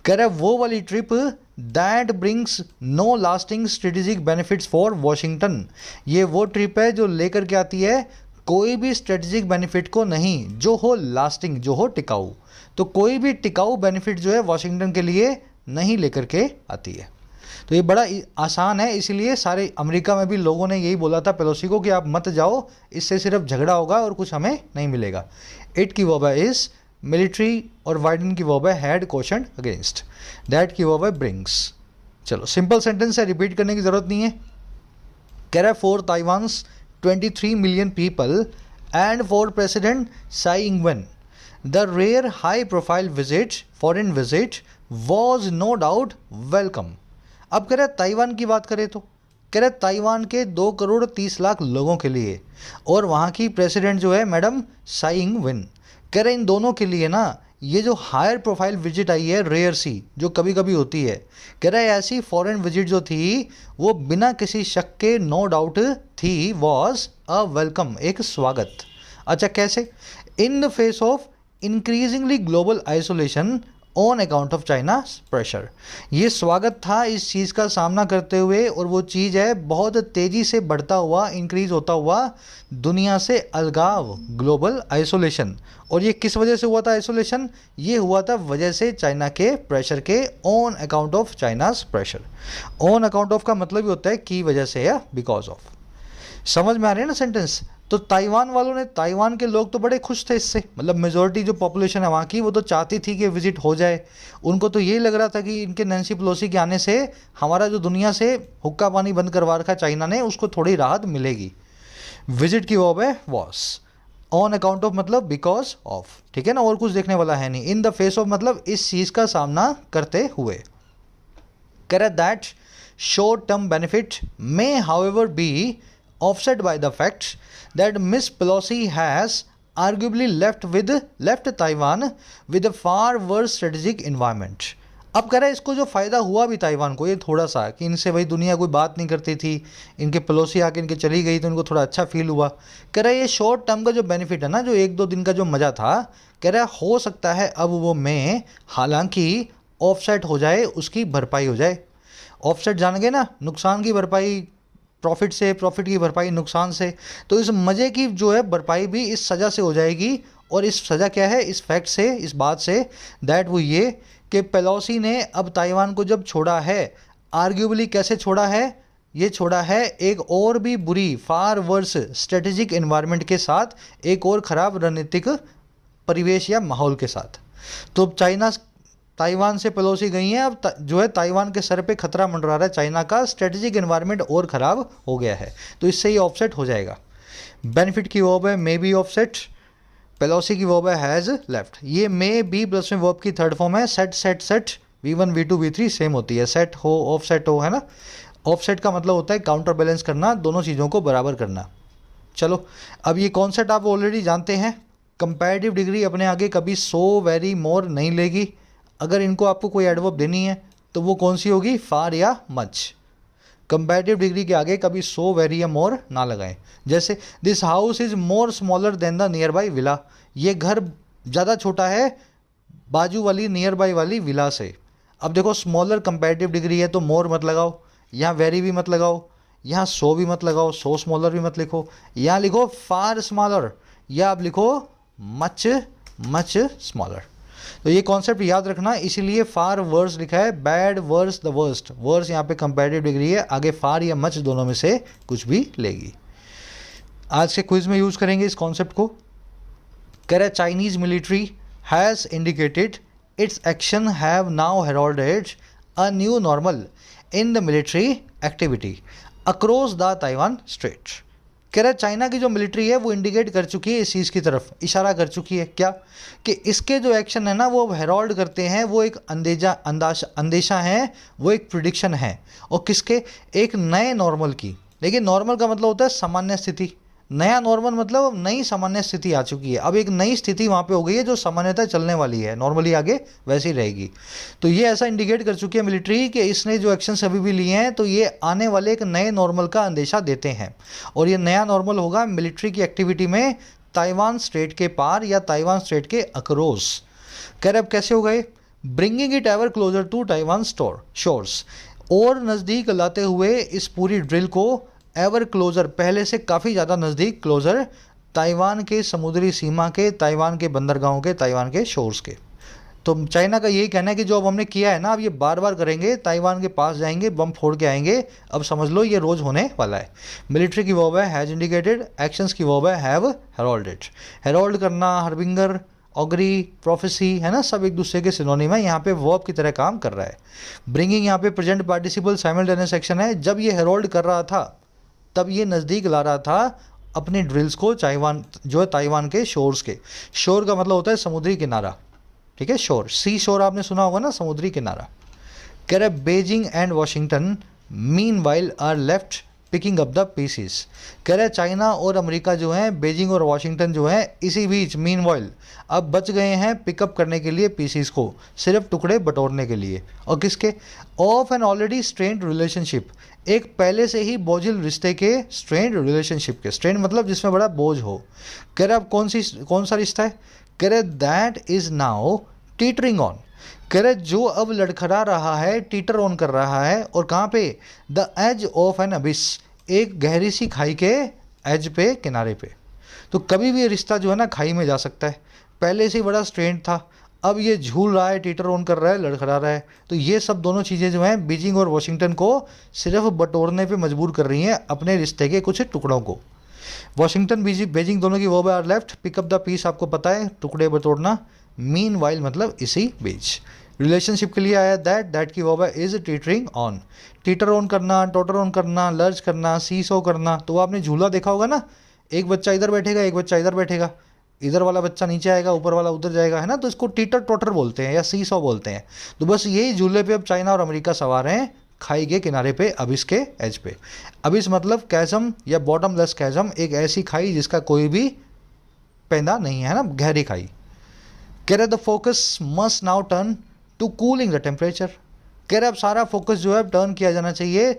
कह रहा है वो वाली trip that brings no lasting strategic benefits for Washington, ये वो ट्रिप है जो लेकर के आती है कोई भी स्ट्रेटेजिक बेनिफिट को नहीं, जो हो लास्टिंग, जो हो टिकाऊ। तो कोई भी टिकाऊ बेनिफिट जो है वॉशिंगटन के लिए नहीं लेकर के आती है। तो ये बड़ा आसान है, इसीलिए सारे अमेरिका में भी लोगों ने यही बोला था पेलोसी को कि आप मत जाओ, इससे सिर्फ झगड़ा होगा और कुछ हमें नहीं मिलेगा। इट की वर्ब है इज, मिलिट्री और बाइडन की वर्ब है हैड क्वेश्चन अगेंस्ट, दैट की वर्ब है ब्रिंग्स। चलो सिंपल सेंटेंस है, रिपीट करने की जरूरत नहीं है। कह रहा है for Taiwan's 23 million people and for President Tsai Ingwen the rare high profile visit, foreign visit was no doubt welcome. अब कह रहे ताइवान की बात करें तो कह रहे ताइवान के 2 करोड़ 30 लाख लोगों के लिए, और वहाँ की प्रेसिडेंट जो है मैडम साई इंगवेन, कह रहे इन दोनों के लिए ना ये जो हायर प्रोफाइल विजिट आई है, रेयर सी, जो कभी कभी होती है, कह रहा है ऐसी फॉरेन विजिट जो थी वो बिना किसी शक के, नो डाउट थी, वॉज अ वेलकम, एक स्वागत। अच्छा कैसे? In the face of increasingly global isolation on account of China pressure, ये स्वागत था इस चीज़ का सामना करते हुए, और वो चीज़ है बहुत तेज़ी से बढ़ता हुआ, इंक्रीज होता हुआ दुनिया से अलगाव, ग्लोबल आइसोलेशन। और ये किस वजह से हुआ था आइसोलेशन? ये हुआ था वजह से चाइना के प्रेशर के, on account of China's pressure. On account of का मतलब ही होता है की वजह से या बिकॉज ऑफ। समझ में आ रही है ना सेंटेंस? तो ताइवान वालों ने, ताइवान के लोग तो बड़े खुश थे इससे, मतलब मेजोरिटी जो पॉपुलेशन है वहाँ की, वो तो चाहती थी कि विजिट हो जाए। उनको तो यही लग रहा था कि इनके नैन्सी पेलोसी के आने से हमारा जो दुनिया से हुक्का पानी बंद करवा रखा चाइना ने, उसको थोड़ी राहत मिलेगी। विजिट की वर्ब है वॉस, ऑन अकाउंट ऑफ मतलब बिकॉज ऑफ, ठीक है ना, और कुछ देखने वाला है नहीं। इन द फेस ऑफ मतलब इस चीज़ का सामना करते हुए। कह रहा that short term benefit may however be offset by the fact that Miss Pelosi has arguably left Taiwan with a far worse strategic environment. अब कह रहा है इसको जो फ़ायदा हुआ भी ताइवान को, ये थोड़ा सा कि इनसे भाई दुनिया कोई बात नहीं करती थी, इनके पड़ोसी आके इनके चली गई तो इनको थोड़ा अच्छा फील हुआ। कह रहा है ये शॉर्ट टर्म का जो बेनिफिट है ना, जो 1-2 दिन का जो मज़ा था, कह रहा है हो सकता है अब वो में हालांकि ऑफसेट हो जाए, उसकी भरपाई हो जाए। ऑफसेट जान गए ना, नुकसान की भरपाई प्रॉफिट से, प्रॉफिट की भरपाई नुकसान से। तो इस मज़े की जो है भरपाई भी इस सज़ा से हो जाएगी। और इस सज़ा क्या है, इस फैक्ट से, इस बात से, दैट वो ये कि पेलोसी ने अब ताइवान को जब छोड़ा है, आर्ग्यूबली कैसे छोड़ा है, ये छोड़ा है एक और भी बुरी, फार वर्स स्ट्रेटेजिक एनवायरनमेंट के साथ, एक और ख़राब रणनीतिक परिवेश या माहौल के साथ। तो चाइना, ताइवान से पेलोसी गई हैं, अब जो है ताइवान के सर पे खतरा मंडरा रहा है, चाइना का स्ट्रेटेजिक एनवायरनमेंट और ख़राब हो गया है। तो इससे ही ऑफसेट हो जाएगा। बेनिफिट की वर्ब है मे बी ऑफसेट, पेलोसी की वर्ब है हैज़ लेफ्ट। ये मे बी प्लस में वर्ब की थर्ड फॉर्म है। Set set set, V1 V2 V3 same होती है, सेट हो ऑफसेट हो, है ना। ऑफसेट का मतलब होता है काउंटर बैलेंस करना, दोनों चीज़ों को बराबर करना। चलो, अब ये कॉन्सेप्ट आप ऑलरेडी जानते हैं। कंपैरेटिव डिग्री अपने आगे कभी सो, वेरी, मोर नहीं लेगी। अगर इनको आपको कोई एडवर्ब देनी है तो वो कौन सी होगी, फार या मच। कंपैरेटिव डिग्री के आगे कभी सो, वेरी या मोर ना लगाएं। जैसे this house is more smaller than the near by villa, ये घर ज़्यादा छोटा है बाजू वाली नियर बाई वाली विला से। अब देखो, स्मॉलर कंपैरेटिव डिग्री है तो मोर मत लगाओ, यहाँ वेरी भी मत लगाओ, यहाँ सो भी मत लगाओ, सो स्मॉलर भी मत लिखो, यहाँ लिखो फार स्मॉलर, या आप लिखो मच मच स्मॉलर। तो ये कॉन्सेप्ट याद रखना, इसीलिए फार वर्स लिखा है, bad worse the worst. Worse यहाँ पे कंपैरेटिव डिग्री है, आगे फार या मच दोनों में से कुछ भी लेगी। आज के क्विज में यूज करेंगे इस कॉन्सेप्ट को। कह रहा है Chinese military has indicated its action have now heralded a new normal in the military activity across the Taiwan Strait. कह रहा है चाइना की जो मिलिट्री है वो इंडिकेट कर चुकी है इस चीज़ की तरफ, इशारा कर चुकी है क्या, कि इसके जो एक्शन है ना वो हेरोल्ड करते हैं, वो एक अंदेशा है, वो एक प्रिडिक्शन है। और किसके, एक नए नॉर्मल की। लेकिन नॉर्मल का मतलब होता है सामान्य स्थिति, नया नॉर्मल मतलब नई सामान्य स्थिति आ चुकी है। अब एक नई स्थिति वहाँ पे हो गई है जो सामान्यतः चलने वाली है, नॉर्मली आगे वैसी रहेगी। तो ये ऐसा इंडिकेट कर चुकी है मिलिट्री कि इसने जो एक्शंस अभी भी लिए हैं तो ये आने वाले एक नए नॉर्मल का अंदेशा देते हैं। और ये नया नॉर्मल होगा मिलिट्री की एक्टिविटी में ताइवान स्ट्रेट के पार या ताइवान स्ट्रेट के अक्रॉस। कह रहे अब कैसे हो गए, bringing it ever closer to Taiwan shores, और नज़दीक लाते हुए इस पूरी ड्रिल को एवर क्लोजर, पहले से काफ़ी ज़्यादा नज़दीक, क्लोजर ताइवान के समुद्री सीमा के, ताइवान के बंदरगाहों के, ताइवान के शोर्स के। तो चाइना का यही कहना है कि जो अब हमने किया है ना, अब ये बार बार करेंगे, ताइवान के पास जाएंगे, बम फोड़ के आएंगे। अब समझ लो ये रोज़ होने वाला है। मिलिट्री की वर्ब है हैज़ इंडिकेटेड, एक्शंस की वर्ब है हैव हेरोल्डेड। हेरोल्ड करना, हरबिंगर, ऑगरी, प्रोफेसी, है ना, सब एक दूसरे के सिनोनिम है। यहाँ पे वर्ब की तरह काम कर रहा है। ब्रिंगिंग यहाँ पे प्रेजेंट पार्टिसिपल साइमल्टेनियस एक्शन है। जब ये हेरोल्ड कर रहा था तब ये नज़दीक ला रहा था अपने ड्रिल्स को ताइवान, जो है ताइवान के शोर्स के। शोर का मतलब होता है समुद्री किनारा, ठीक है, शोर, सी शोर आपने सुना होगा ना, समुद्री किनारा। कह रहे Beijing and Washington meanwhile are left picking up the pieces. कह रहे चाइना और अमेरिका जो हैं, बेजिंग और वाशिंगटन जो हैं, इसी बीच मीनवाइल अब बच गए हैं पिकअप करने के लिए पीसीस को, सिर्फ टुकड़े बटोरने के लिए। और किसके, of an already strained relationship, एक पहले से ही बोझिल रिश्ते के, स्ट्रेन्ड रिलेशनशिप के, स्ट्रेन्ड मतलब जिसमें बड़ा बोझ हो। कह रहे अब कौन सा रिश्ता है, कह रहे दैट इज नाउ टीटरिंग ऑन। कह रहे जो अब लड़खड़ा रहा है, टीटर ऑन कर रहा है, और कहाँ पे, the edge of an abyss, एक गहरी सी खाई के एज पे, किनारे पे। तो कभी भी रिश्ता जो है ना खाई में जा सकता है। पहले से ही बड़ा स्ट्रेंड था, अब ये झूल रहा है, टीटर ऑन कर रहा है, लड़खड़ा रहा है। तो ये सब दोनों चीज़ें जो हैं बीजिंग और वाशिंगटन को सिर्फ बटोरने पे मजबूर कर रही हैं अपने रिश्ते के कुछ टुकड़ों को। वाशिंगटन बेजिंग दोनों की verb are left, pick up the piece आपको पता है, टुकड़े बटोरना, मीन वाइल मतलब इसी बीच। रिलेशनशिप के लिए आया दैट की वर्ब है इज टीटरिंग ऑन, टीटर ऑन करना, टोटर ऑन करना, लर्ज करना, सी सो करना। तो आपने झूला देखा होगा ना, एक बच्चा इधर बैठेगा, एक बच्चा इधर बैठेगा, इधर वाला बच्चा नीचे आएगा, ऊपर वाला उधर जाएगा, है ना। तो इसको टीटर टोटर बोलते हैं या सी सो बोलते हैं। तो बस यही झूले पे अब चाइना और अमेरिका सवार हैं, खाई के किनारे पे, अबिस के एज पे। अबिस मतलब कैज़म या बॉटमलेस कैज़म, एक ऐसी खाई जिसका कोई भी पैदा नहीं है ना, गहरी खाई। कह रहे the focus must now turn to cooling the temperature. कह रहे अब सारा फोकस जो है टर्न किया जाना चाहिए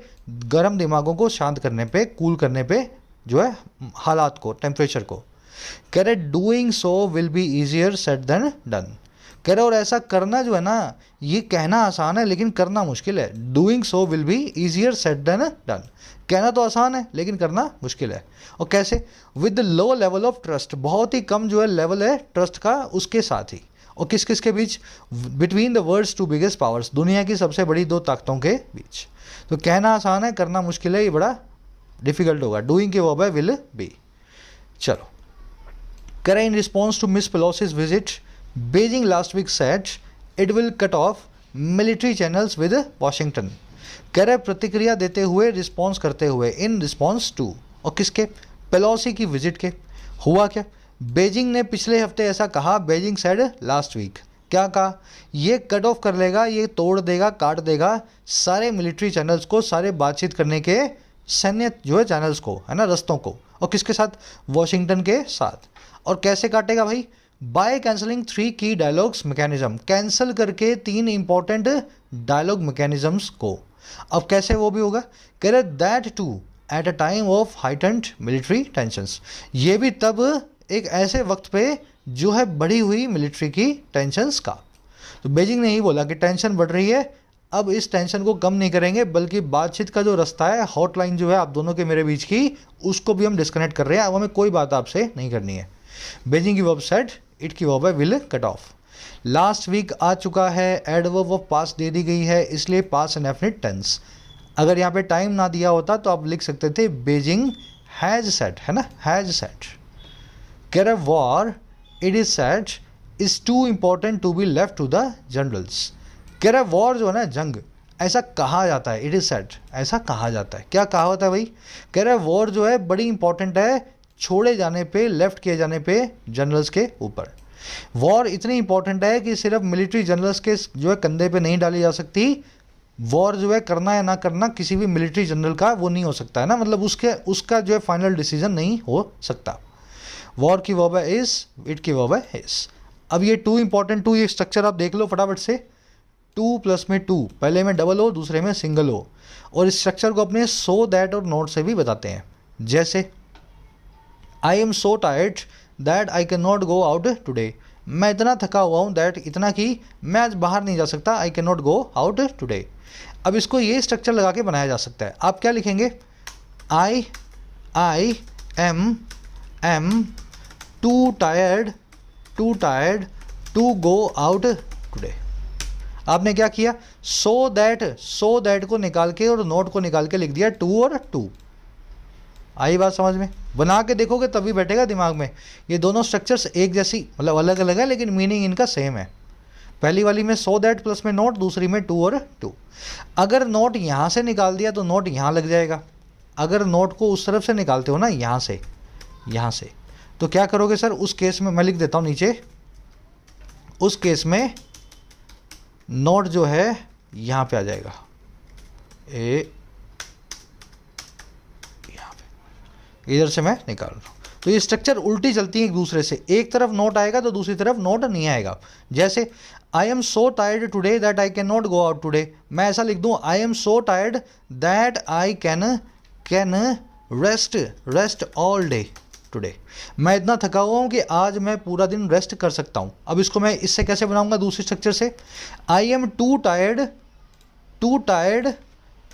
गर्म दिमागों को शांत करने पे, कूल करने पे, जो है हालात को, टेम्परेचर को। कह रहे doing so will be easier said than done. कह रहे और ऐसा करना जो है ना, ये कहना आसान है लेकिन करना मुश्किल है। Doing so will be easier said than done. कहना तो आसान है लेकिन करना मुश्किल है। और कैसे? With low level of trust, बहुत ही कम जो है लेवल है ट्रस्ट का उसके साथ ही। और किस किस के बीच? Between the world's two biggest powers, दुनिया की सबसे बड़ी दो ताकतों के बीच। तो कहना आसान है, करना मुश्किल है, ये बड़ा डिफिकल्ट होगा। डूइंग के वर्ब है विल बी। चलो, करे in response to Miss Pelosi's visit, Beijing last week said it will cut off military channels with Washington. कह रहे प्रतिक्रिया देते हुए, रिस्पॉन्स करते हुए, इन रिस्पॉन्स टू, और किसके? पेलोसी की विजिट के। हुआ क्या? बेजिंग ने पिछले हफ्ते ऐसा कहा, बेजिंग सेड लास्ट वीक। क्या कहा? ये कट ऑफ कर लेगा, ये तोड़ देगा, काट देगा सारे मिलिट्री चैनल्स को, सारे बातचीत करने के सैन्य जो है चैनल्स को, है ना, रस्तों को। और किसके साथ? वॉशिंगटन के साथ। और कैसे काटेगा भाई? बाय कैंसलिंग 3 की डायलॉग्स मैकेनिज्म, कैंसिल करके 3 इंपॉर्टेंट डायलॉग मैकेनिज्म्स को। अब कैसे वो भी होगा? कह रहे that too at a time of heightened military tensions, ये भी तब एक ऐसे वक्त पे जो है बढ़ी हुई मिलिट्री की टेंशंस का। तो बेजिंग ने ही बोला कि टेंशन बढ़ रही है, अब इस टेंशन को कम नहीं करेंगे, बल्कि बातचीत का जो रास्ता है, हॉटलाइन जो है आप दोनों के मेरे बीच की, उसको भी हम डिस्कनेक्ट कर रहे हैं। अब हमें कोई बात आपसे नहीं करनी है। बेजिंग की वर्ब सेड, इट की वर्ब है will cut off. Last week आ चुका है, एडवर्ब ऑफ पास्ट दे दी गई है, इसलिए पास्ट इंडेफिनिट टेंस। अगर यहाँ पे टाइम ना दिया होता तो आप लिख सकते थे बेजिंग हैज सेड, है ना, हैज सेड। कह रहे war it is said is too important to be left to the generals. कह रहे वॉर जो है ना, जंग, ऐसा कहा जाता है, इट इज सेड, ऐसा कहा जाता है। क्या कहा होता है भाई? कह रहे वॉर जो है बड़ी इंपॉर्टेंट है, छोड़े जाने पे, लेफ्ट किए जाने पे जनरल्स के ऊपर। वॉर इतनी इंपॉर्टेंट है कि सिर्फ मिलिट्री जनरल्स के जो है कंधे पे नहीं डाली जा सकती। वॉर जो है करना या ना करना किसी भी मिलिट्री जनरल का वो नहीं हो सकता, है ना, मतलब उसका जो है फाइनल डिसीजन नहीं हो सकता। वॉर की वर्ब है इज, इट की वर्ब है इज। अब ये टू इंपॉर्टेंट टू, ये स्ट्रक्चर आप देख लो फटाफट से। 2 प्लस में 2, पहले में डबल हो, दूसरे में सिंगल हो। और इस स्ट्रक्चर को अपने सो दैट और नोट से भी बताते हैं। जैसे I am so tired that I can not go out today, मैं इतना थका हुआ हूँ, दैट इतना कि मैं आज बाहर नहीं जा सकता, I can not go out today. अब इसको ये स्ट्रक्चर लगा के बनाया जा सकता है। आप क्या लिखेंगे? I am too tired to go out today. आपने क्या किया? सो दैट को निकाल के और नोट को निकाल के लिख दिया 2 और 2। आई बात समझ में? बना के देखोगे तभी बैठेगा दिमाग में। ये दोनों स्ट्रक्चर्स एक जैसी, मतलब अलग अलग है लेकिन मीनिंग इनका सेम है। पहली वाली में सो दैट प्लस में नोट, दूसरी में 2 और 2। अगर नोट यहाँ से निकाल दिया तो नोट यहाँ लग जाएगा। अगर नोट को उस तरफ से निकालते हो ना, यहाँ से, तो क्या करोगे सर? उस केस में मैं लिख देता हूँ नीचे, उस केस में नोट जो है यहाँ पे आ जाएगा, यहाँ पे, इधर से मैं निकाल रहा हूँ। तो ये स्ट्रक्चर उल्टी चलती है एक दूसरे से, एक तरफ नोट आएगा तो दूसरी तरफ नोट नहीं आएगा। जैसे I am so tired today that I can not go out today, मैं ऐसा लिख दूँ I am so tired that I can rest all day today, मैं इतना थका हुआ हूँ कि आज मैं पूरा दिन रेस्ट कर सकता हूँ। अब इसको मैं इससे कैसे बनाऊंगा? दूसरी स्ट्रक्चर से, I am too tired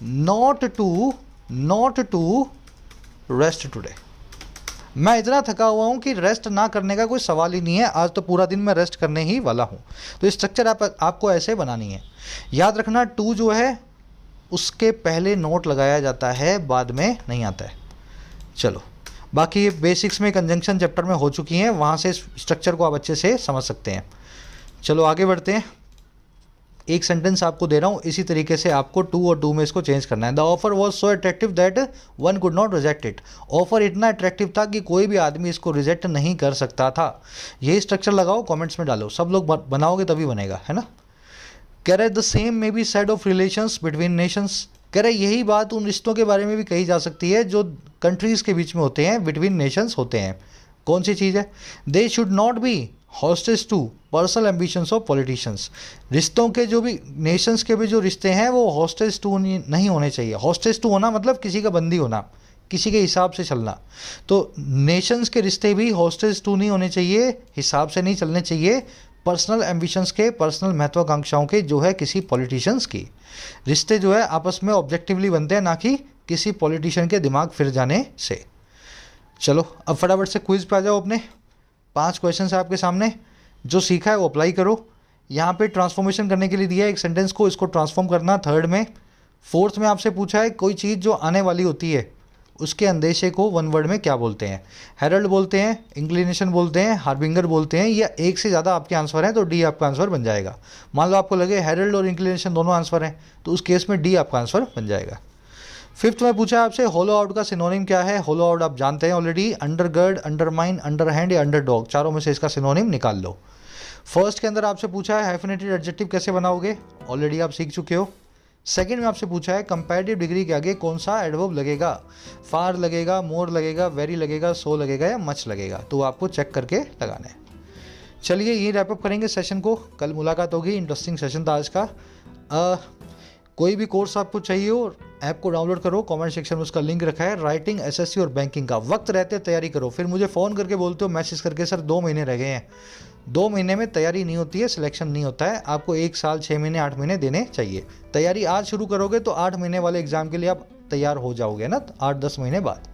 not to rest today, मैं इतना थका हुआ हूँ कि रेस्ट ना करने का कोई सवाल ही नहीं है, आज तो पूरा दिन मैं रेस्ट करने ही वाला हूँ। तो ये स्ट्रक्चर आपको ऐसे बनानी है। याद रखना, टू जो है उसके पहले नोट लगाया जाता है, बाद में नहीं आता है। चलो, बाकी ये बेसिक्स में कंजंक्शन चैप्टर में हो चुकी हैं, वहाँ से स्ट्रक्चर को आप अच्छे से समझ सकते हैं। चलो आगे बढ़ते हैं। एक सेंटेंस आपको दे रहा हूँ, इसी तरीके से आपको 2 और 2 में इसको चेंज करना है। The offer was so attractive that one could not reject it, offer इतना अट्रैक्टिव था कि कोई भी आदमी इसको रिजेक्ट नहीं कर सकता था। यही स्ट्रक्चर लगाओ, कमेंट्स में डालो, सब लोग बनाओगे तभी बनेगा, है ना। कह रहे the same may be said of relations between Nations, कह रहे यही बात उन रिश्तों के बारे में भी कही जा सकती है जो कंट्रीज़ के बीच में होते हैं, बिटवीन नेशंस होते हैं। कौन सी चीज़ है? They should not be hostage to personal ambitions of politicians. रिश्तों के जो भी नेशंस के भी जो रिश्ते हैं वो हॉस्टेज टू नहीं होने चाहिए। हॉस्टेज टू होना मतलब किसी का बंदी होना, किसी के हिसाब से चलना। तो नेशंस के रिश्ते भी हॉस्टेज टू नहीं होने चाहिए, हिसाब से नहीं चलने चाहिए, पर्सनल एम्बिशंस के, पर्सनल महत्वाकांक्षाओं के, जो है किसी पॉलिटिशियंस की। रिश्ते जो है आपस में ऑब्जेक्टिवली बनते हैं, ना कि किसी पॉलिटिशियन के दिमाग फिर जाने से। चलो अब फटाफट से क्विज पे आ जाओ अपने। 5 क्वेश्चन है आपके सामने, जो सीखा है वो अप्लाई करो। यहाँ पे ट्रांसफॉर्मेशन करने के लिए दिया है एक सेंटेंस को, इसको ट्रांसफॉर्म करना 3rd में। 4th में आपसे पूछा है कोई चीज़ जो आने वाली होती है उसके अंदेशे को 1 वर्ड में क्या बोलते हैं। हेरल्ड बोलते हैं, इंक्लिनेशन बोलते हैं, हार्बिंगर बोलते हैं, या एक से ज़्यादा आपके आंसर हैं तो डी आपका आंसर बन जाएगा। मान लो आपको लगे हेरल्ड और इंक्लिनेशन दोनों आंसर हैं तो उस केस में डी आपका आंसर बन जाएगा। 5th में पूछा है आपसे होलो आउट का सिनोनिम क्या है। होलो आउट आप जानते हैं ऑलरेडी, अंडरगर्ड, अंडरमाइन, अंडरहैंड या अंडरडॉग, चारों में से इसका सिनोनिम निकाल लो। 1st के अंदर आपसे पूछा है हाइफेनेटेड एडजेक्टिव कैसे बनाओगे, ऑलरेडी आप सीख चुके हो। 2nd में आपसे पूछा है कंपैरेटिव डिग्री के आगे कौन सा एडवर्ब लगेगा, फार लगेगा, मोर लगेगा, वेरी लगेगा, सो लगेगा या मच लगेगा, तो आपको चेक करके लगाना है। चलिए यही रैपअप करेंगे सेशन को, कल मुलाकात होगी। इंटरेस्टिंग सेशन था आज का। कोई भी कोर्स आपको चाहिए हो, ऐप को डाउनलोड करो, कमेंट सेक्शन में उसका लिंक रखा है। राइटिंग, एसएससी और बैंकिंग का वक्त रहते तैयारी करो, फिर मुझे फ़ोन करके बोलते हो मैसेज करके सर 2 महीने रह गए हैं। 2 महीने में तैयारी नहीं होती है, सिलेक्शन नहीं होता है। आपको 1 साल, 6 महीने, 8 महीने देने चाहिए। तैयारी आज शुरू करोगे तो 8 महीने वाले एग्जाम के लिए आप तैयार हो जाओगे ना 8-10 महीने बाद।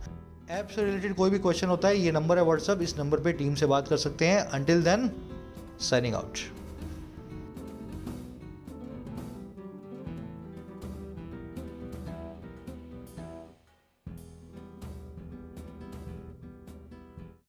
ऐप से रिलेटेड कोई भी क्वेश्चन होता है, ये नंबर है व्हाट्सअप, इस नंबर पर टीम से बात कर सकते हैं। Until then signing out.